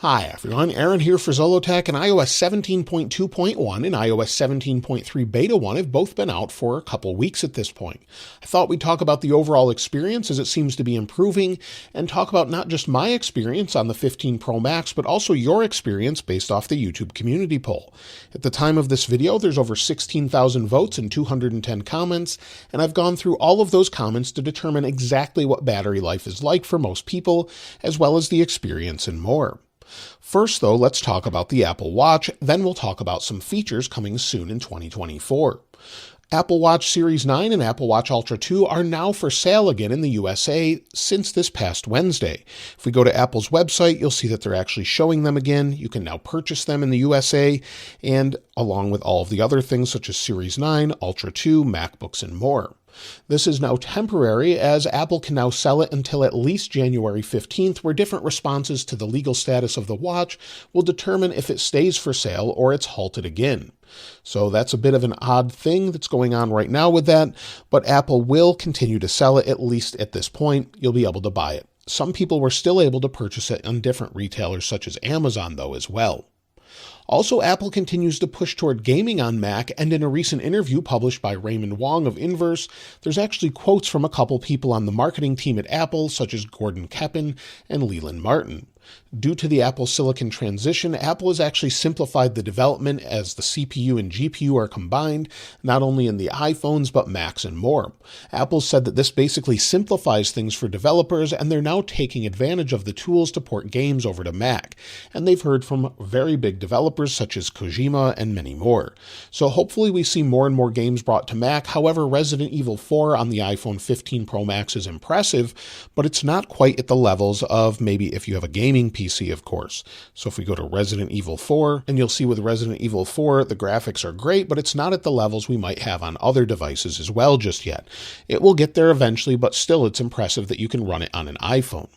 Hi everyone, Aaron here for Zollotech, and iOS 17.2.1 and iOS 17.3 Beta 1 have both been out for a couple weeks at this point. I thought we'd talk about the overall experience as it seems to be improving, and talk about not just my experience on the 15 Pro Max, but also your experience based off the YouTube community poll. At the time of this video, there's over 16,000 votes and 210 comments, and I've gone through all of those comments to determine exactly what battery life is like for most people, as well as the experience and more. First, though, let's talk about the Apple Watch, then we'll talk about some features coming soon in 2024. Apple Watch Series 9 and Apple Watch Ultra 2 are now for sale again in the USA since this past Wednesday. If we go to Apple's website, you'll see that they're actually showing them again. You can now purchase them in the USA, and along with all of the other things such as Series 9, Ultra 2, MacBooks, and more. This is now temporary, as Apple can now sell it until at least January 15th, where different responses to the legal status of the watch will determine if it stays for sale or it's halted again. So that's a bit of an odd thing that's going on right now with that, but Apple will continue to sell it, at least at this point. You'll be able to buy it. Some people were still able to purchase it on different retailers such as Amazon, though, as well. Also, Apple continues to push toward gaming on Mac, and in a recent interview published by Raymond Wong of Inverse, there's actually quotes from a couple people on the marketing team at Apple, such as Gordon Keppen and Leland Martin. Due to the Apple Silicon transition, Apple has actually simplified the development as the CPU and GPU are combined, not only in the iPhones, but Macs and more. Apple said that this basically simplifies things for developers, and they're now taking advantage of the tools to port games over to Mac. And they've heard from very big developers such as Kojima and many more. So hopefully we see more and more games brought to Mac. However, Resident Evil 4 on the iPhone 15 Pro Max is impressive, but it's not quite at the levels of maybe if you have a gaming PC, of course. So if we go to Resident Evil 4, and you'll see with Resident Evil 4, the graphics are great, but it's not at the levels we might have on other devices as well just yet. It will get there eventually, but still it's impressive that you can run it on an iPhone.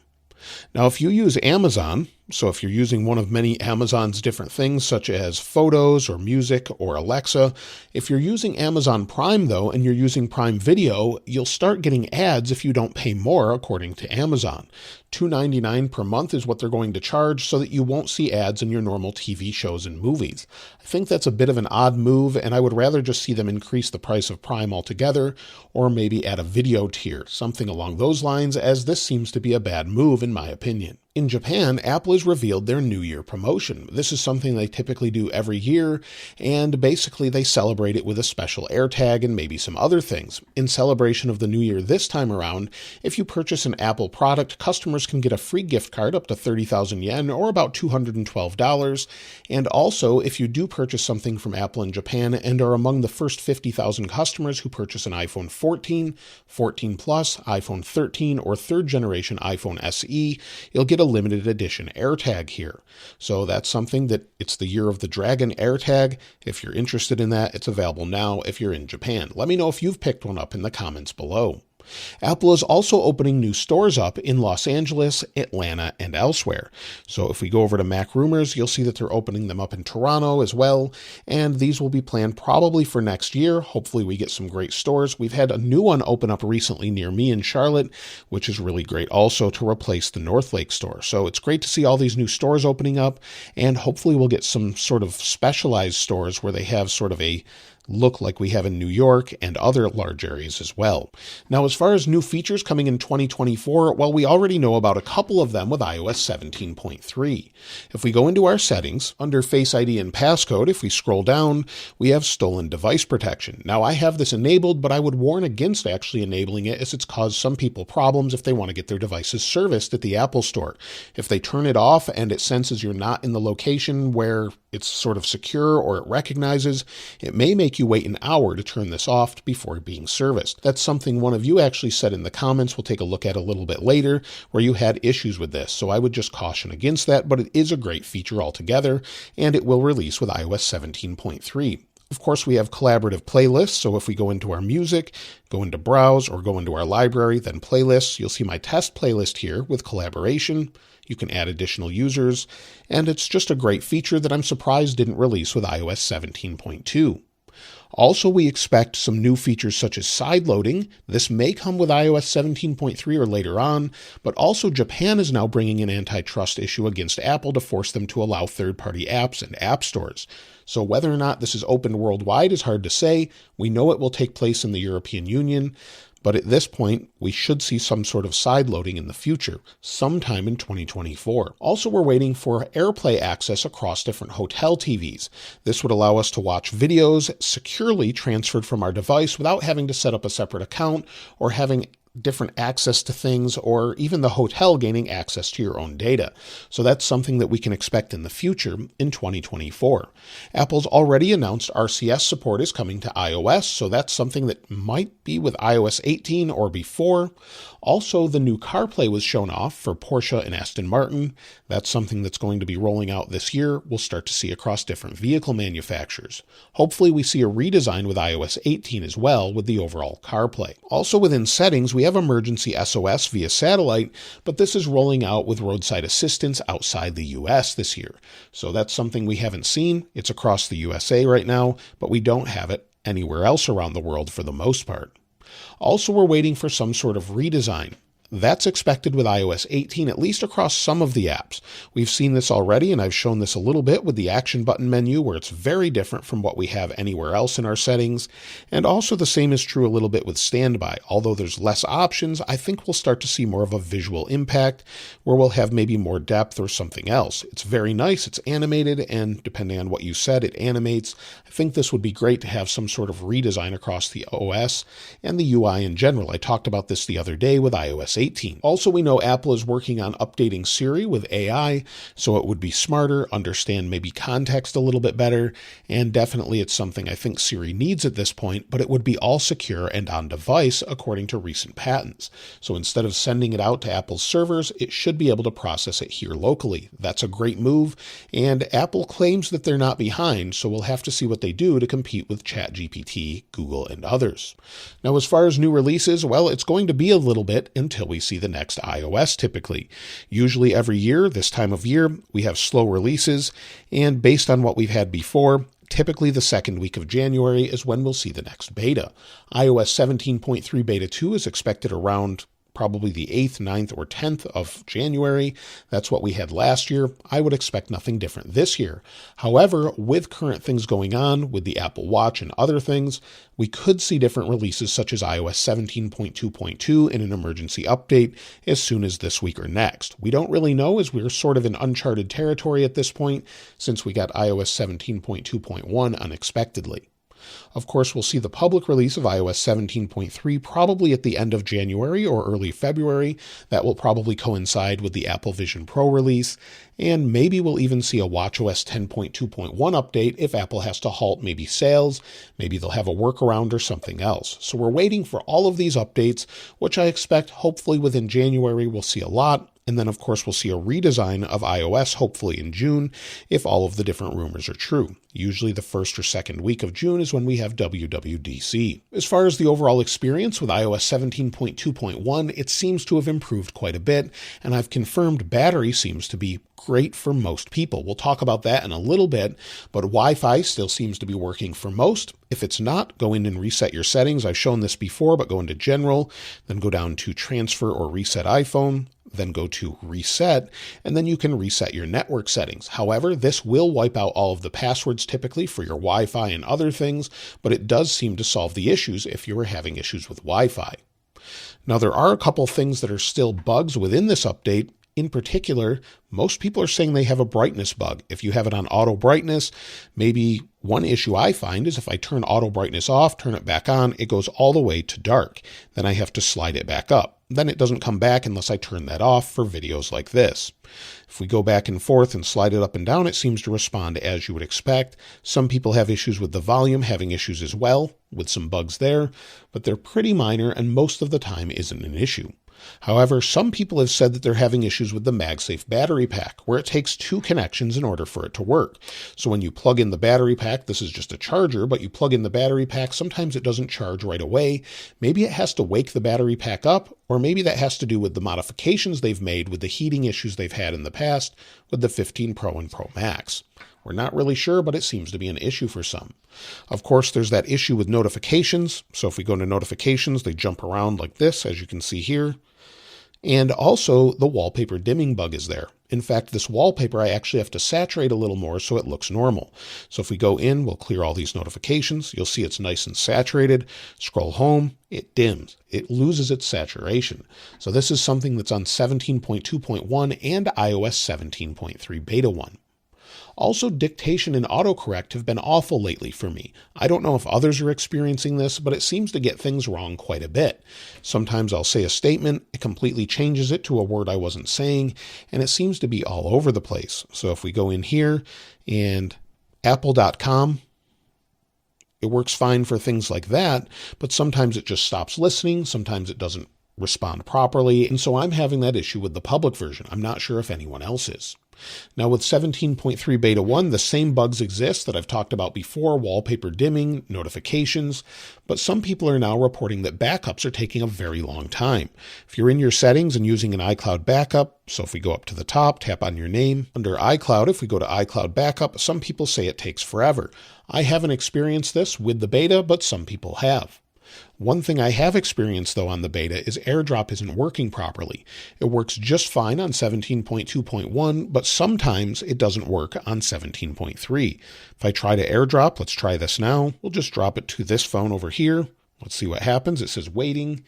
Now, if you use Amazon, so if you're using one of many Amazon's different things, such as Photos or Music or Alexa, if you're using Amazon Prime, though, and you're using Prime Video, you'll start getting ads if you don't pay more, according to Amazon. $2.99 per month is what they're going to charge so that you won't see ads in your normal TV shows and movies. I think that's a bit of an odd move, and I would rather just see them increase the price of Prime altogether, or maybe add a video tier, something along those lines, as this seems to be a bad move in my opinion. In Japan, Apple has revealed their New Year promotion. This is something they typically do every year, and basically they celebrate it with a special AirTag and maybe some other things. In celebration of the New Year this time around, if you purchase an Apple product, customers can get a free gift card up to 30,000 yen, or about $212. And also, if you do purchase something from Apple in Japan and are among the first 50,000 customers who purchase an iPhone 14, 14 Plus, iPhone 13, or third generation iPhone SE, you'll get a limited edition AirTag here. So that's something that it's the Year of the Dragon AirTag. If you're interested in that, it's available now if you're in Japan. Let me know if you've picked one up in the comments below. Apple is also opening new stores up in Los Angeles, Atlanta, and elsewhere. So if we go over to Mac Rumors, you'll see that they're opening them up in Toronto as well, and these will be planned probably for next year. Hopefully we get some great stores. We've had a new one open up recently near me in Charlotte, which is really great also to replace the Northlake store. So it's great to see all these new stores opening up, and hopefully we'll get some sort of specialized stores where they have sort of a look like we have in New York and other large areas as well. Now, as far as new features coming in 2024, well, we already know about a couple of them with iOS 17.3. If we go into our settings, under Face ID and passcode, if we scroll down, we have stolen device protection. Now, I have this enabled, but I would warn against actually enabling it, as it's caused some people problems if they want to get their devices serviced at the Apple Store. If they turn it off and it senses you're not in the location where it's sort of secure or it recognizes, it may make you wait an hour to turn this off before being serviced. That's something one of you actually said in the comments. We'll take a look at a little bit later, where you had issues with this. So I would just caution against that, but it is a great feature altogether, and it will release with iOS 17.3. Of course, we have collaborative playlists, so if we go into our music, go into browse, or go into our library, then playlists, you'll see my test playlist here with collaboration. You can add additional users, and it's just a great feature that I'm surprised didn't release with iOS 17.2. Also, we expect some new features such as side loading. This may come with iOS 17.3 or later on, but also Japan is now bringing an antitrust issue against Apple to force them to allow third-party apps and app stores. So whether or not this is open worldwide is hard to say. We know it will take place in the European Union, but at this point, we should see some sort of side loading in the future, sometime in 2024. Also, we're waiting for AirPlay access across different hotel TVs. This would allow us to watch videos securely transferred from our device without having to set up a separate account or having different access to things, or even the hotel gaining access to your own data. So that's something that we can expect in the future in 2024. Apple's already announced RCS support is coming to iOS, so that's something that might be with iOS 18 or before. Also, the new CarPlay was shown off for Porsche and Aston Martin. That's something that's going to be rolling out this year. We'll start to see across different vehicle manufacturers. Hopefully we see a redesign with iOS 18 as well with the overall CarPlay. Also within settings, we have emergency SOS via satellite, but this is rolling out with roadside assistance outside the US this year. So that's something we haven't seen. It's across the USA right now, but we don't have it anywhere else around the world for the most part. Also, we're waiting for some sort of redesign. That's expected with iOS 18, at least across some of the apps. We've seen this already, and I've shown this a little bit with the action button menu, where it's very different from what we have anywhere else in our settings. And also the same is true a little bit with standby. Although there's less options, I think we'll start to see more of a visual impact, where we'll have maybe more depth or something else. It's very nice, it's animated, and depending on what you said, it animates. I think this would be great to have some sort of redesign across the OS and the UI in general. I talked about this the other day with iOS 18. Also, we know Apple is working on updating Siri with AI, so it would be smarter, understand maybe context a little bit better, and definitely it's something I think Siri needs at this point, but it would be all secure and on device according to recent patents. So instead of sending it out to Apple's servers, it should be able to process it here locally. That's a great move, and Apple claims that they're not behind, so we'll have to see what they do to compete with ChatGPT, Google, and others. Now, as far as new releases, well, it's going to be a little bit until we see the next iOS typically. Usually every year, this time of year, we have slow releases, and based on what we've had before, typically the second week of January is when we'll see the next beta. iOS 17.3 Beta 2 is expected around probably the 8th, 9th, or 10th of January. That's what we had last year. I would expect nothing different this year. However, with current things going on with the Apple Watch and other things, we could see different releases such as iOS 17.2.2 in an emergency update as soon as this week or next. We don't really know, as we're sort of in uncharted territory at this point since we got iOS 17.2.1 unexpectedly. Of course, we'll see the public release of iOS 17.3 probably at the end of January or early February. That will probably coincide with the Apple Vision Pro release, and maybe we'll even see a watchOS 10.2.1 update if Apple has to halt maybe sales. Maybe they'll have a workaround or something else. So we're waiting for all of these updates, which I expect hopefully within January we'll see a lot. And then, of course, we'll see a redesign of iOS, hopefully in June, if all of the different rumors are true. Usually the first or second week of June is when we have WWDC. As far as the overall experience with iOS 17.2.1, it seems to have improved quite a bit, and I've confirmed battery seems to be great for most people. We'll talk about that in a little bit, but Wi-Fi still seems to be working for most. If it's not, go in and reset your settings. I've shown this before, but go into General, then go down to Transfer or Reset iPhone, then go to Reset, and then you can reset your network settings. However, this will wipe out all of the passwords typically for your Wi-Fi and other things, but it does seem to solve the issues if you were having issues with Wi-Fi. Now, there are a couple things that are still bugs within this update. In particular, most people are saying they have a brightness bug. If you have it on auto brightness, maybe one issue I find is if I turn auto brightness off, turn it back on, it goes all the way to dark. Then I have to slide it back up. Then it doesn't come back unless I turn that off for videos like this. If we go back and forth and slide it up and down, it seems to respond as you would expect. Some people have issues with the volume, having issues as well, with some bugs there, but they're pretty minor and most of the time isn't an issue. However, some people have said that they're having issues with the MagSafe battery pack, where it takes two connections in order for it to work. So when you plug in the battery pack, this is just a charger, but you plug in the battery pack, sometimes it doesn't charge right away. Maybe it has to wake the battery pack up, or maybe that has to do with the modifications they've made with the heating issues they've had in the past with the 15 Pro and Pro Max. We're not really sure, but it seems to be an issue for some. Of course, there's that issue with notifications. So if we go to notifications, they jump around like this, as you can see here. And also the wallpaper dimming bug is there. In fact, this wallpaper, I actually have to saturate a little more so it looks normal. So if we go in, we'll clear all these notifications. You'll see it's nice and saturated. Scroll home, it dims. It loses its saturation. So this is something that's on 17.2.1 and iOS 17.3 Beta 1. Also, dictation and autocorrect have been awful lately for me. I don't know if others are experiencing this, but it seems to get things wrong quite a bit. Sometimes I'll say a statement, it completely changes it to a word I wasn't saying, and it seems to be all over the place. So if we go in here and apple.com, it works fine for things like that, but sometimes it just stops listening, sometimes it doesn't respond properly, and so I'm having that issue with the public version. I'm not sure if anyone else is. Now with 17.3 Beta 1, the same bugs exist that I've talked about before, wallpaper dimming, notifications, but some people are now reporting that backups are taking a very long time. If you're in your settings and using an iCloud backup, so if we go up to the top, tap on your name, under iCloud, if we go to iCloud backup, some people say it takes forever. I haven't experienced this with the beta, but some people have. One thing I have experienced, though, on the beta is AirDrop isn't working properly. It works just fine on 17.2.1, but sometimes it doesn't work on 17.3. If I try to AirDrop, let's try this now. We'll just drop it to this phone over here. Let's see what happens. It says waiting,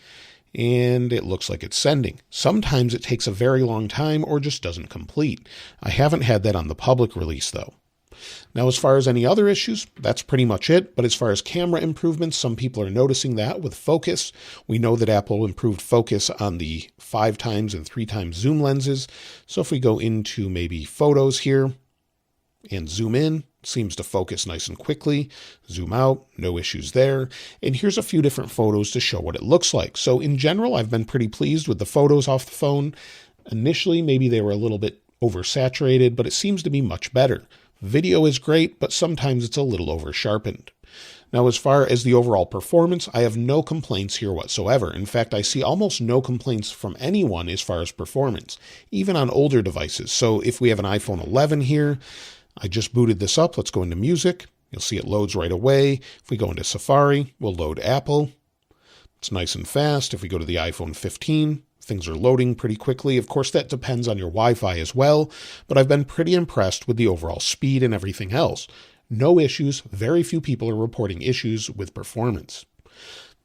and it looks like it's sending. Sometimes it takes a very long time or just doesn't complete. I haven't had that on the public release, though. Now, as far as any other issues, that's pretty much it. But as far as camera improvements, some people are noticing that with focus. We know that Apple improved focus on the 5x and 3x zoom lenses. So if we go into maybe photos here and zoom in, it seems to focus nice and quickly. Zoom out, no issues there. And here's a few different photos to show what it looks like. So in general, I've been pretty pleased with the photos off the phone. Initially, maybe they were a little bit oversaturated, but it seems to be much better. Video is great, but sometimes it's a little over-sharpened. Now, as far as the overall performance, I have no complaints here whatsoever. In fact, I see almost no complaints from anyone as far as performance, even on older devices. So if we have an iPhone 11 here, I just booted this up. Let's go into Music. You'll see it loads right away. If we go into Safari, we'll load Apple. It's nice and fast. If we go to the iPhone 15, things are loading pretty quickly. Of course, that depends on your Wi-Fi as well, but I've been pretty impressed with the overall speed and everything else. No issues. Very few people are reporting issues with performance.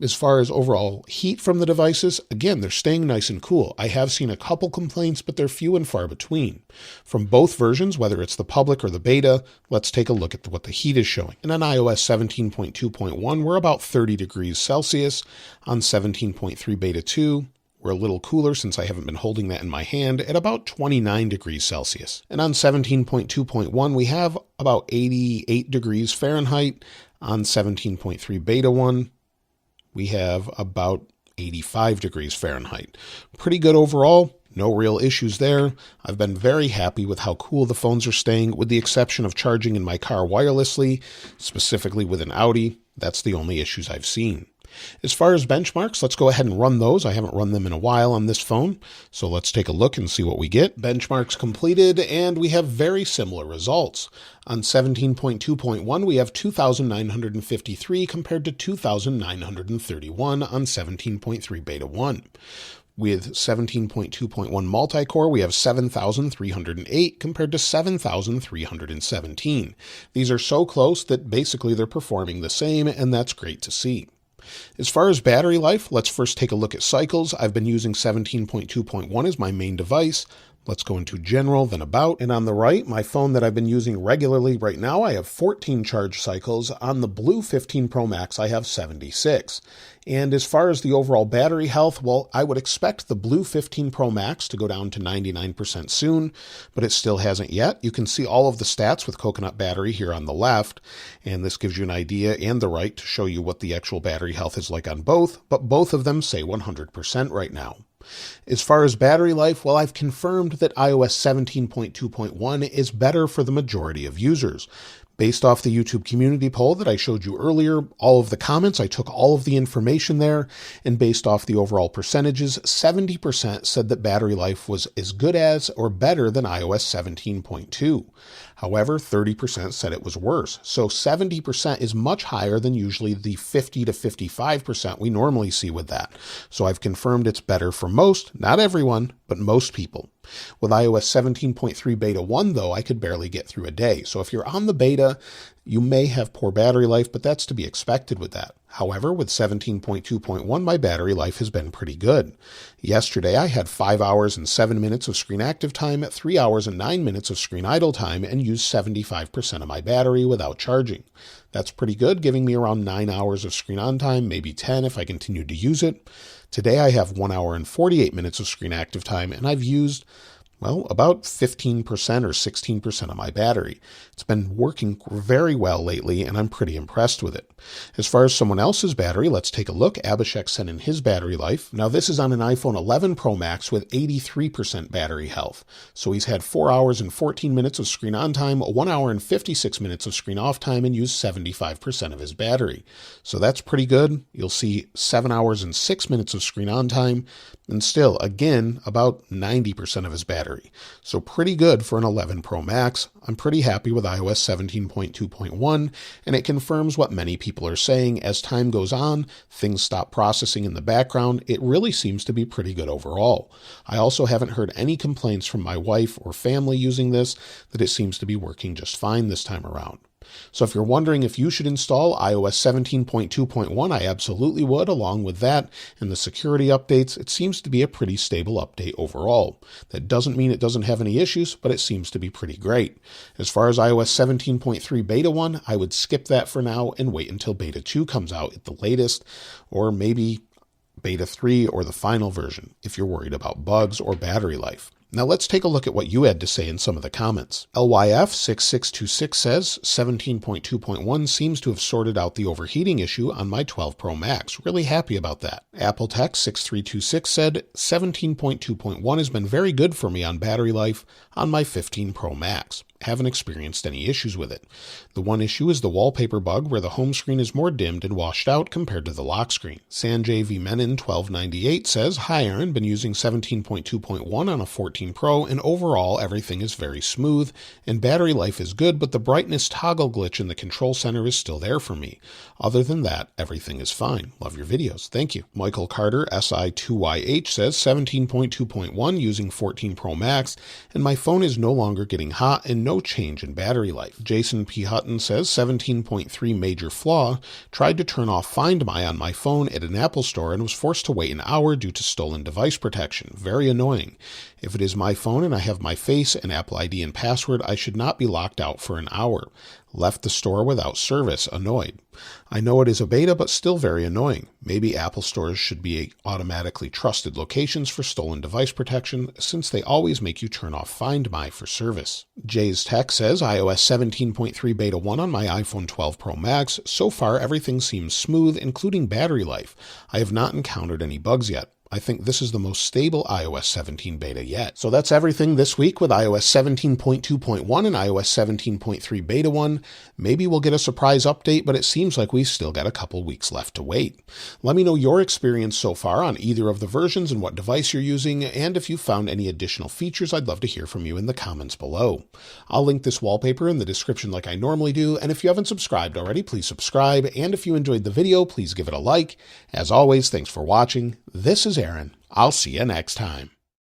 As far as overall heat from the devices, again, they're staying nice and cool. I have seen a couple complaints, but they're few and far between. From both versions, whether it's the public or the beta, let's take a look at what the heat is showing. And on iOS 17.2.1, we're about 30 degrees Celsius. On 17.3 Beta 2, we're a little cooler since I haven't been holding that in my hand at about 29 degrees Celsius. And on 17.2.1, we have about 88 degrees Fahrenheit. On 17.3 Beta 1, we have about 85 degrees Fahrenheit. Pretty good overall. No real issues there. I've been very happy with how cool the phones are staying, with the exception of charging in my car wirelessly, specifically with an Audi. That's the only issues I've seen. As far as benchmarks, let's go ahead and run those. I haven't run them in a while on this phone, so let's take a look and see what we get. Benchmarks completed, and we have very similar results. On 17.2.1, we have 2,953 compared to 2,931 on 17.3 Beta 1. With 17.2.1 multi-core, we have 7,308 compared to 7,317. These are so close that basically they're performing the same, and that's great to see. As far as battery life, let's first take a look at cycles. I've been using 17.2.1 as my main device. Let's go into General, then About. And on the right, my phone that I've been using regularly right now, I have 14 charge cycles. On the Blue 15 Pro Max, I have 76. And as far as the overall battery health, well, I would expect the Blue 15 Pro Max to go down to 99% soon, but it still hasn't yet. You can see all of the stats with Coconut battery here on the left, and this gives you an idea and the right to show you what the actual battery health is like on both, but both of them say 100% right now. As far as battery life, well, I've confirmed that iOS 17.2.1 is better for the majority of users. Based off the YouTube community poll that I showed you earlier, all of the comments, I took all of the information there, and based off the overall percentages, 70% said that battery life was as good as or better than iOS 17.2. However, 30% said it was worse. So 70% is much higher than usually the 50 to 55% we normally see with that. So I've confirmed it's better for most, not everyone, but most people. With iOS 17.3 Beta 1, though, I could barely get through a day. So if you're on the beta, you may have poor battery life, but that's to be expected with that. However, with 17.2.1, my battery life has been pretty good. Yesterday, I had 5 hours and 7 minutes of screen active time, 3 hours and 9 minutes of screen idle time, and used 75% of my battery without charging. That's pretty good, giving me around 9 hours of screen on time, maybe 10 if I continue to use it. Today, I have 1 hour and 48 minutes of screen active time, and I've used about 15% or 16% of my battery. It's been working very well lately, and I'm pretty impressed with it. As far as someone else's battery, let's take a look. Abhishek sent in his battery life. Now, this is on an iPhone 11 Pro Max with 83% battery health. So he's had 4 hours and 14 minutes of screen on time, 1 hour and 56 minutes of screen off time, and used 75% of his battery. So that's pretty good. You'll see 7 hours and 6 minutes of screen on time, and still, again, about 90% of his battery. So pretty good for an 11 Pro Max. I'm pretty happy with iOS 17.2.1, and it confirms what many people are saying. As time goes on, things stop processing in the background. It really seems to be pretty good overall. I also haven't heard any complaints from my wife or family using this, that it seems to be working just fine this time around. So if you're wondering if you should install iOS 17.2.1, I absolutely would. Along with that and the security updates, it seems to be a pretty stable update overall. That doesn't mean it doesn't have any issues, but it seems to be pretty great. As far as iOS 17.3 Beta 1, I would skip that for now and wait until Beta 2 comes out at the latest, or maybe Beta 3 or the final version if you're worried about bugs or battery life. Now let's take a look at what you had to say in some of the comments. LYF6626 says, 17.2.1 seems to have sorted out the overheating issue on my 12 Pro Max. Really happy about that. AppleTech6326 said, 17.2.1 has been very good for me on battery life on my 15 Pro Max. Haven't experienced any issues with it. The one issue is the wallpaper bug where the home screen is more dimmed and washed out compared to the lock screen. Sanjay V. Menon 1298 says, hi Aaron, been using 17.2.1 on a 14 Pro and overall everything is very smooth and battery life is good, but the brightness toggle glitch in the control center is still there for me. Other than that, everything is fine. Love your videos. Thank you. Michael Carter SI2YH says, 17.2.1 using 14 Pro Max and my phone is no longer getting hot and no change in battery life. Jason P. Hutton says, 17.3 major flaw, tried to turn off Find My on my phone at an Apple store and was forced to wait an hour due to stolen device protection. Very annoying. If it is my phone and I have my face and Apple ID and password, I should not be locked out for an hour. Left the store without service. Annoyed. I know it is a beta, but still very annoying. Maybe Apple stores should be automatically trusted locations for stolen device protection, since they always make you turn off Find My for service. Jay's Tech says, iOS 17.3 Beta 1 on my iPhone 12 Pro Max. So far, everything seems smooth, including battery life. I have not encountered any bugs yet. I think this is the most stable iOS 17 beta yet. So that's everything this week with iOS 17.2.1 and iOS 17.3 Beta 1. Maybe we'll get a surprise update, but it seems like we've still got a couple weeks left to wait. Let me know your experience so far on either of the versions and what device you're using, and if you found any additional features, I'd love to hear from you in the comments below. I'll link this wallpaper in the description like I normally do, and if you haven't subscribed already, please subscribe, and if you enjoyed the video, please give it a like. As always, thanks for watching. This is Aaron. I'll see you next time.